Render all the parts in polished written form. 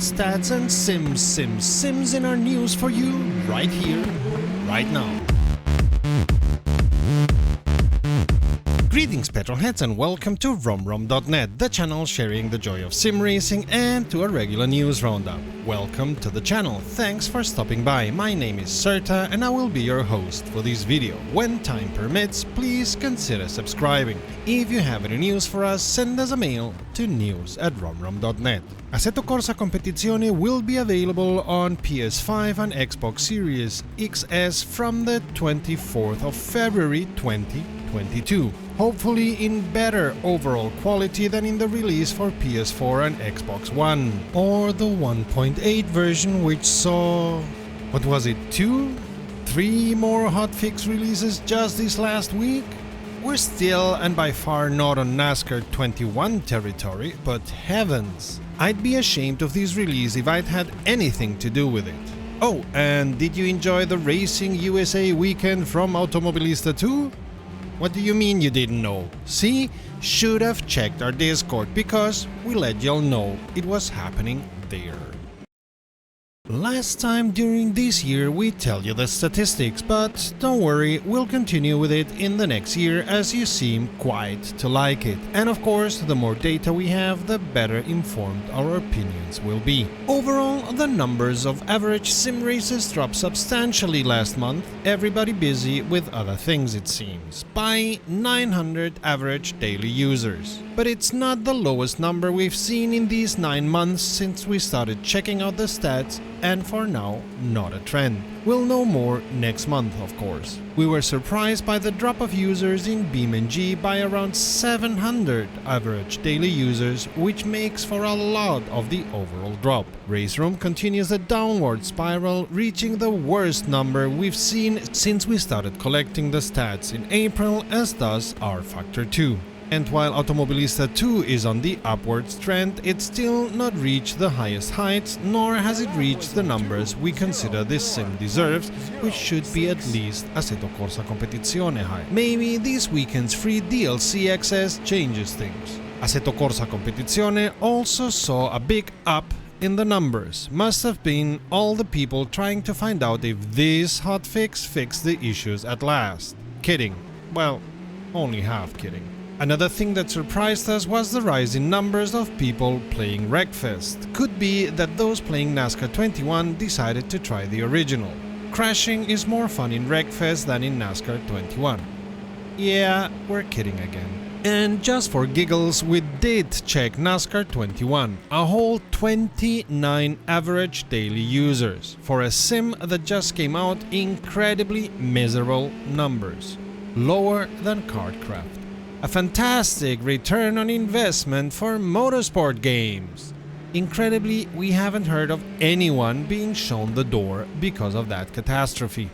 stats and sims in our news for you right here, right now. Greetings petrolheads and welcome to romrom.net, the channel sharing the joy of sim racing, and to a regular news roundup. Welcome to the channel, thanks for stopping by. My name is Serta and I will be your host for this video. When time permits, please consider subscribing. If you have any news for us, send us a mail to news@romrom.net. Assetto Corsa Competizione will be available on PS5 and Xbox Series XS from the 24th of February 2022. Hopefully in better overall quality than in the release for PS4 and Xbox One, or the 1.8 version, which saw, what was it, 3 more hotfix releases just this last week? We're still and by far not on NASCAR 21 territory, but heavens, I'd be ashamed of this release if I'd had anything to do with it. Oh, and did you enjoy the Racing USA weekend from Automobilista too? What do you mean you didn't know? See? Should have checked our Discord, because we let y'all know it was happening there. Last time during this year we tell you the statistics, but don't worry, we'll continue with it in the next year as you seem quite to like it. And of course, the more data we have, the better informed our opinions will be. Overall, the numbers of average sim races dropped substantially last month, everybody busy with other things it seems, by 900 average daily users. But it's not the lowest number we've seen in these 9 months since we started checking out the stats, and for now, not a trend. We'll know more next month, of course. We were surprised by the drop of users in BeamNG by around 700 average daily users, which makes for a lot of the overall drop. RaceRoom continues the downward spiral, reaching the worst number we've seen since we started collecting the stats in April, as does rFactor 2. And while Automobilista 2 is on the upwards trend, it's still not reached the highest heights, nor has it reached the numbers we consider this sim deserves, which should be at least Assetto Corsa Competizione high. Maybe this weekend's free DLC access changes things. Assetto Corsa Competizione also saw a big up in the numbers. Must have been all the people trying to find out if this hotfix fixed the issues at last. Kidding. Well, only half kidding. Another thing that surprised us was the rise in numbers of people playing Wreckfest. Could be that those playing NASCAR 21 decided to try the original. Crashing is more fun in Wreckfest than in NASCAR 21. Yeah, we're kidding again. And just for giggles, we did check NASCAR 21, a whole 29 average daily users. For a sim that just came out, incredibly miserable numbers. Lower than Kartcraft. A fantastic return on investment for motorsport games. Incredibly, we haven't heard of anyone being shown the door because of that catastrophe.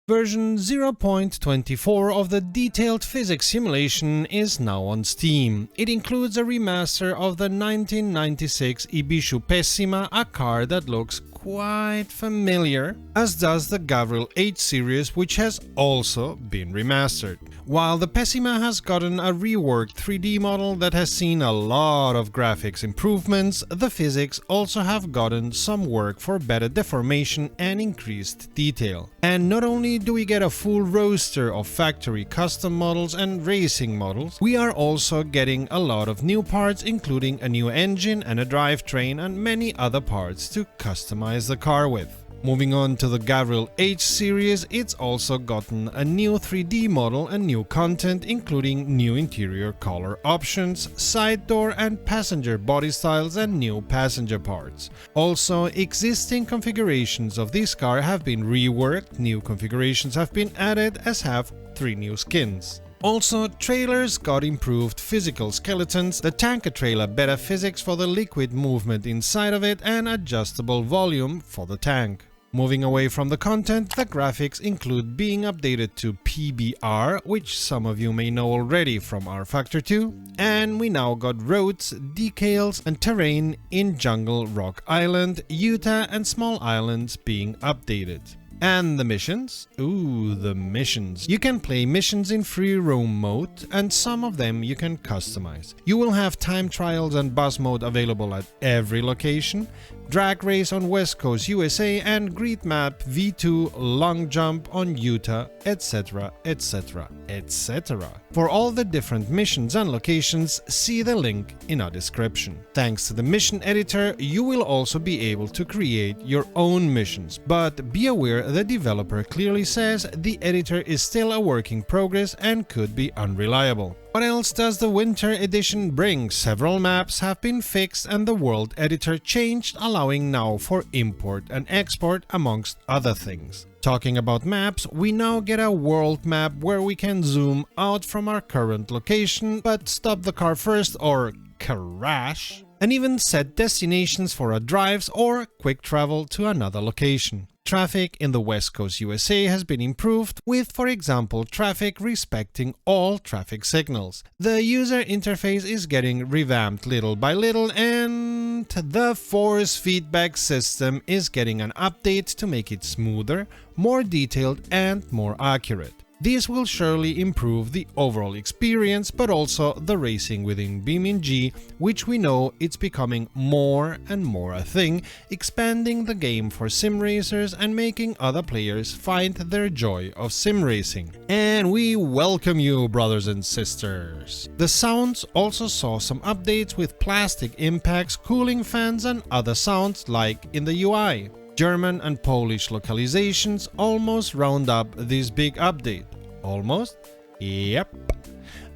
Version 0.24 of the detailed physics simulation is now on Steam. It includes a remaster of the 1996 Ibishu Pessima, a car that looks quite familiar, as does the Gavril H series, which has also been remastered. While the Pessima has gotten a reworked 3D model that has seen a lot of graphics improvements, the physics also have gotten some work for better deformation and increased detail. And not only do we get a full roster of factory custom models and racing models, we are also getting a lot of new parts, including a new engine and a drivetrain and many other parts to customize the car with. Moving on to the Gavril H series, it's also gotten a new 3D model and new content, including new interior color options, side door and passenger body styles, and new passenger parts. Also, existing configurations of this car have been reworked, new configurations have been added, as have 3 new skins. Also, trailers got improved physical skeletons, the tanker trailer better physics for the liquid movement inside of it, and adjustable volume for the tank. Moving away from the content, the graphics include being updated to PBR, which some of you may know already from rFactor 2, and we now got roads, decals and terrain in Jungle Rock Island, Utah and small islands being updated. And the missions? Ooh, the missions. You can play missions in free roam mode, and some of them you can customize. You will have time trials and bus mode available at every location, drag race on West Coast USA, and grid map V2 long jump on Utah, etc, etc, etc. For all the different missions and locations, see the link in our description. Thanks to the mission editor, you will also be able to create your own missions, but be aware the developer clearly says the editor is still a work in progress and could be unreliable. What else does the Winter Edition bring? Several maps have been fixed and the world editor changed, allowing now for import and export amongst other things. Talking about maps, we now get a world map where we can zoom out from our current location, but stop the car first or crash, and even set destinations for our drives or quick travel to another location. Traffic in the West Coast USA has been improved with, for example, traffic respecting all traffic signals. The user interface is getting revamped little by little, and the force feedback system is getting an update to make it smoother, more detailed and more accurate. This will surely improve the overall experience, but also the racing within BeamNG, which we know it's becoming more and more a thing, expanding the game for sim racers and making other players find their joy of sim racing. And we welcome you, brothers and sisters! The sounds also saw some updates with plastic impacts, cooling fans and other sounds like in the UI. German and Polish localizations almost round up this big update. Almost? Yep.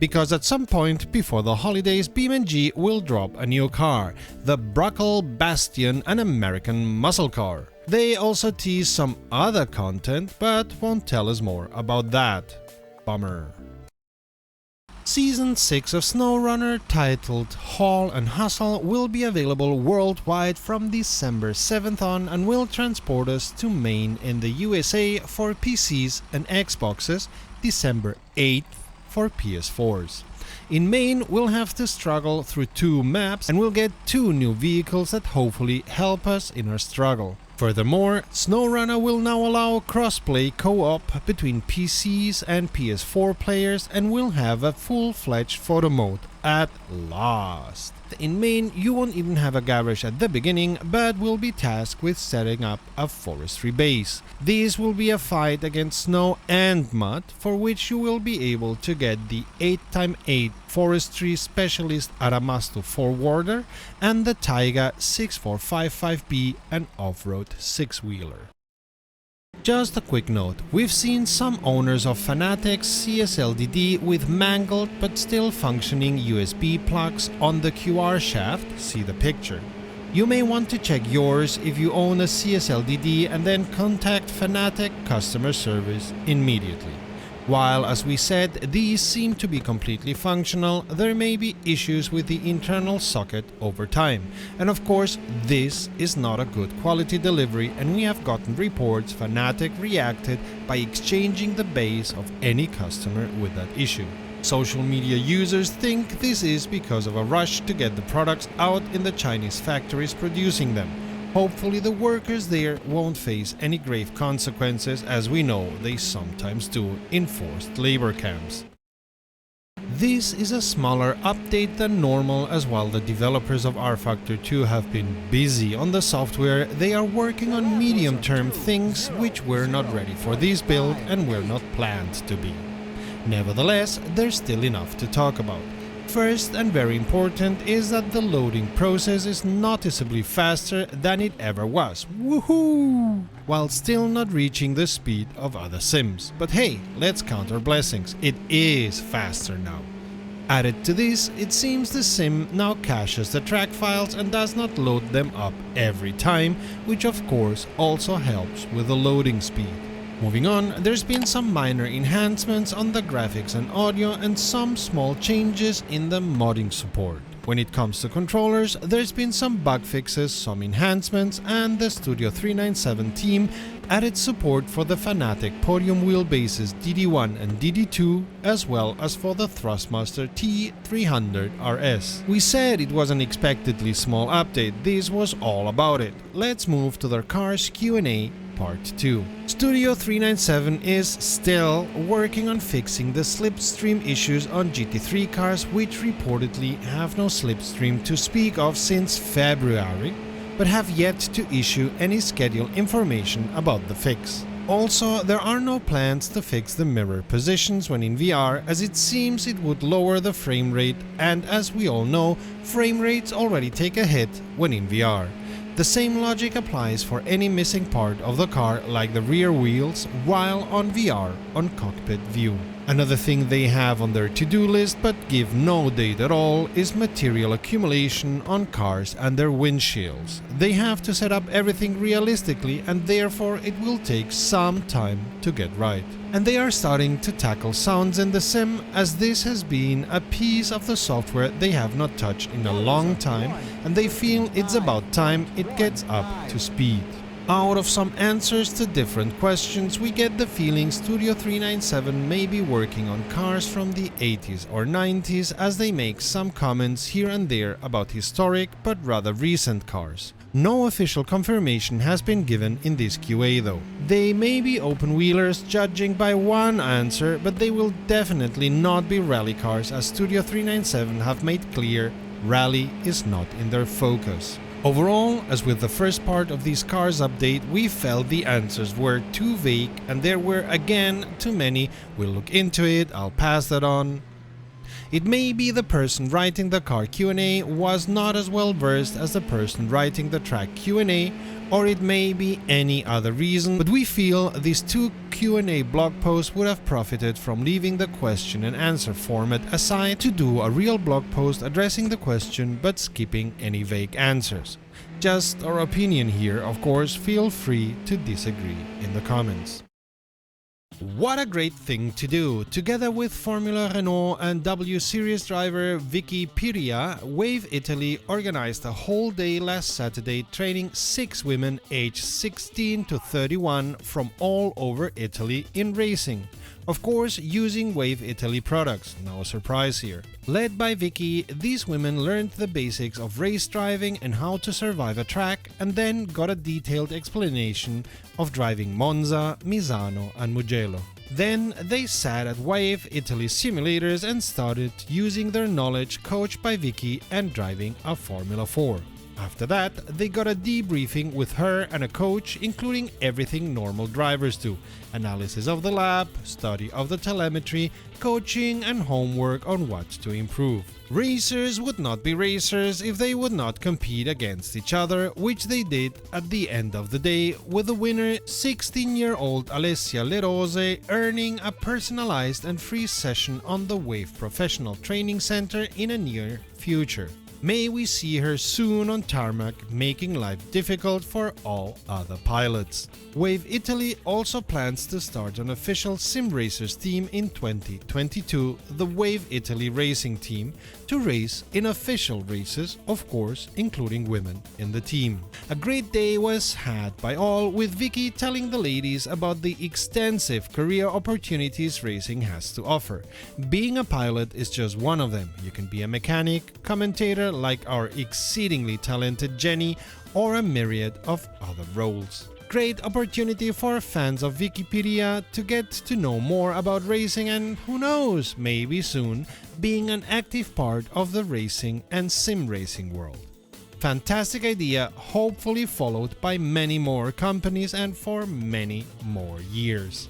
Because at some point before the holidays, BeamNG will drop a new car, the Bruckle Bastion, an American muscle car. They also tease some other content, but won't tell us more about that. Bummer. Season 6 of Snowrunner, titled Haul and Hustle, will be available worldwide from December 7th on and will transport us to Maine in the USA for PCs and Xboxes, December 8th for PS4s. In Maine, we'll have to struggle through 2 maps and we'll get 2 new vehicles that hopefully help us in our struggle. Furthermore, Snowrunner will now allow crossplay co-op between PCs and PS4 players and will have a full-fledged photo mode at last. In Maine, you won't even have a garage at the beginning, but will be tasked with setting up a forestry base. This will be a fight against snow and mud, for which you will be able to get the 8x8 Forestry Specialist Aramasto 4-wheeler and the Taiga 6455B, an off-road 6-wheeler. Just a quick note, we've seen some owners of Fanatec CSL DD with mangled but still functioning USB plugs on the QR shaft, see the picture. You may want to check yours if you own a CSL DD and then contact Fanatec customer service immediately. While, as we said, these seem to be completely functional, there may be issues with the internal socket over time. And of course, this is not a good quality delivery, and we have gotten reports Fanatec reacted by exchanging the base of any customer with that issue. Social media users think this is because of a rush to get the products out in the Chinese factories producing them. Hopefully the workers there won't face any grave consequences, as we know they sometimes do in forced labor camps. This is a smaller update than normal, as while the developers of rFactor 2 have been busy on the software, they are working on medium-term things which were not ready for this build and were not planned to be. Nevertheless, there's still enough to talk about. First, and very important, is that the loading process is noticeably faster than it ever was, woohoo! While still not reaching the speed of other sims. But hey, let's count our blessings, it is faster now. Added to this, it seems the sim now caches the track files and does not load them up every time, which of course also helps with the loading speed. Moving on, there's been some minor enhancements on the graphics and audio and some small changes in the modding support. When it comes to controllers, there's been some bug fixes, some enhancements, and the Studio 397 team added support for the Fanatec podium wheelbases DD1 and DD2, as well as for the Thrustmaster T300 RS. We said it was an unexpectedly small update, this was all about it. Let's move to their car's Q&A Part 2. Studio 397 is still working on fixing the slipstream issues on GT3 cars, which reportedly have no slipstream to speak of since February, but have yet to issue any schedule information about the fix. Also, there are no plans to fix the mirror positions when in VR, as it seems it would lower the frame rate, and as we all know, frame rates already take a hit when in VR. The same logic applies for any missing part of the car, like the rear wheels, while on VR on cockpit view. Another thing they have on their to-do list but give no date at all is material accumulation on cars and their windshields. They have to set up everything realistically, and therefore it will take some time to get right. And they are starting to tackle sounds in the sim, as this has been a piece of the software they have not touched in a long time, and they feel it's about time it gets up to speed. Out of some answers to different questions, we get the feeling Studio 397 may be working on cars from the 80s or 90s, as they make some comments here and there about historic but rather recent cars. No official confirmation has been given in this QA though. They may be open-wheelers judging by one answer, but they will definitely not be rally cars, as Studio 397 have made clear rally is not in their focus. Overall, as with the first part of these cars update, we felt the answers were too vague and there were again too many "we'll look into it, I'll pass that on." It may be the person writing the car Q&A was not as well versed as the person writing the track Q&A, or it may be any other reason, but we feel these two Q&A blog posts would have profited from leaving the question and answer format aside to do a real blog post addressing the question but skipping any vague answers. Just our opinion here, of course, feel free to disagree in the comments. What a great thing to do! Together with Formula Renault and W Series driver Vicky Piria, Wave Italy organized a whole day last Saturday training 6 women aged 16 to 31 from all over Italy in racing. Of course, using Wave Italy products, no surprise here. Led by Vicky, these women learned the basics of race driving and how to survive a track, and then got a detailed explanation of driving Monza, Misano and Mugello. Then they sat at Wave Italy simulators and started using their knowledge coached by Vicky and driving a Formula 4. After that, they got a debriefing with her and a coach, including everything normal drivers do: analysis of the lap, study of the telemetry, coaching and homework on what to improve. Racers would not be racers if they would not compete against each other, which they did at the end of the day, with the winner, 16-year-old Alessia Lerose, earning a personalized and free session on the Wave Professional Training Center in a near future. May we see her soon on tarmac, making life difficult for all other pilots. Wave Italy also plans to start an official sim racers team in 2022, the Wave Italy Racing Team, to race in official races, of course, including women in the team. A great day was had by all, with Vicky telling the ladies about the extensive career opportunities racing has to offer. Being a pilot is just one of them. You can be a mechanic, commentator like our exceedingly talented Jenny, or a myriad of other roles. Great opportunity for fans of Wikipedia to get to know more about racing and, who knows, maybe soon, being an active part of the racing and sim racing world. Fantastic idea, hopefully followed by many more companies and for many more years.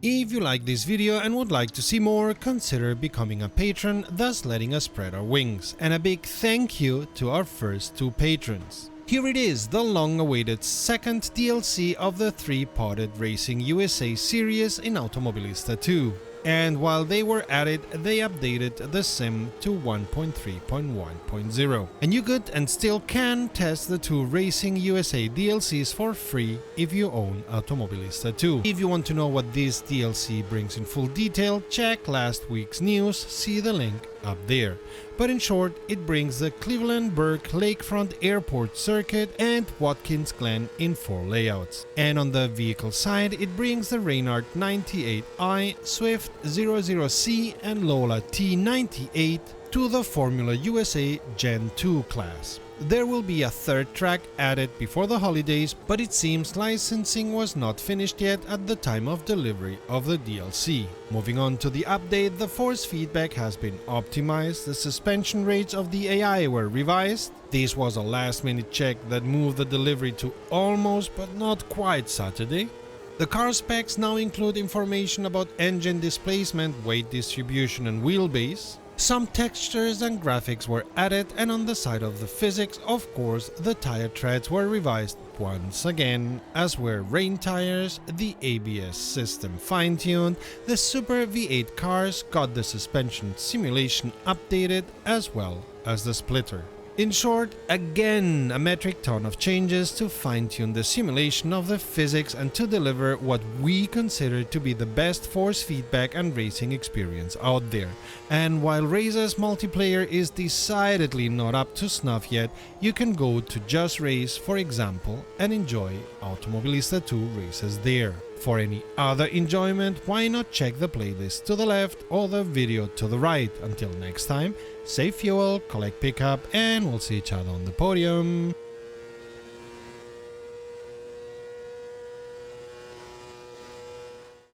If you like this video and would like to see more, consider becoming a patron, thus letting us spread our wings. And a big thank you to our first 2 patrons. Here it is, the long-awaited second DLC of the 3-parted Racing USA series in Automobilista 2. And while they were at it, they updated the sim to 1.3.1.0. And you could and still can test the 2 Racing USA DLCs for free if you own Automobilista 2. If you want to know what this DLC brings in full detail, check last week's news, see the link up there. But in short, it brings the Cleveland-Burke Lakefront Airport circuit and Watkins Glen in 4 layouts. And on the vehicle side, it brings the Reynard 98i, Swift 00C and Lola T98 to the Formula USA Gen 2 class. There will be a third track added before the holidays, but it seems licensing was not finished yet at the time of delivery of the DLC. Moving on to the update, the force feedback has been optimized, the suspension rates of the AI were revised. This was a last-minute check that moved the delivery to almost but not quite Saturday. The car specs now include information about engine displacement, weight distribution and wheelbase. Some textures and graphics were added, and on the side of the physics, of course, the tire treads were revised once again, as were rain tires, the ABS system fine-tuned, the Super V8 cars got the suspension simulation updated as well as the splitter. In short, again, a metric ton of changes to fine-tune the simulation of the physics and to deliver what we consider to be the best force feedback and racing experience out there. And while Race's multiplayer is decidedly not up to snuff yet, you can go to Just Race, for example, and enjoy Automobilista 2 races there. For any other enjoyment, why not check the playlist to the left or the video to the right. Until next time, save fuel, collect pickup, and we'll see each other on the podium.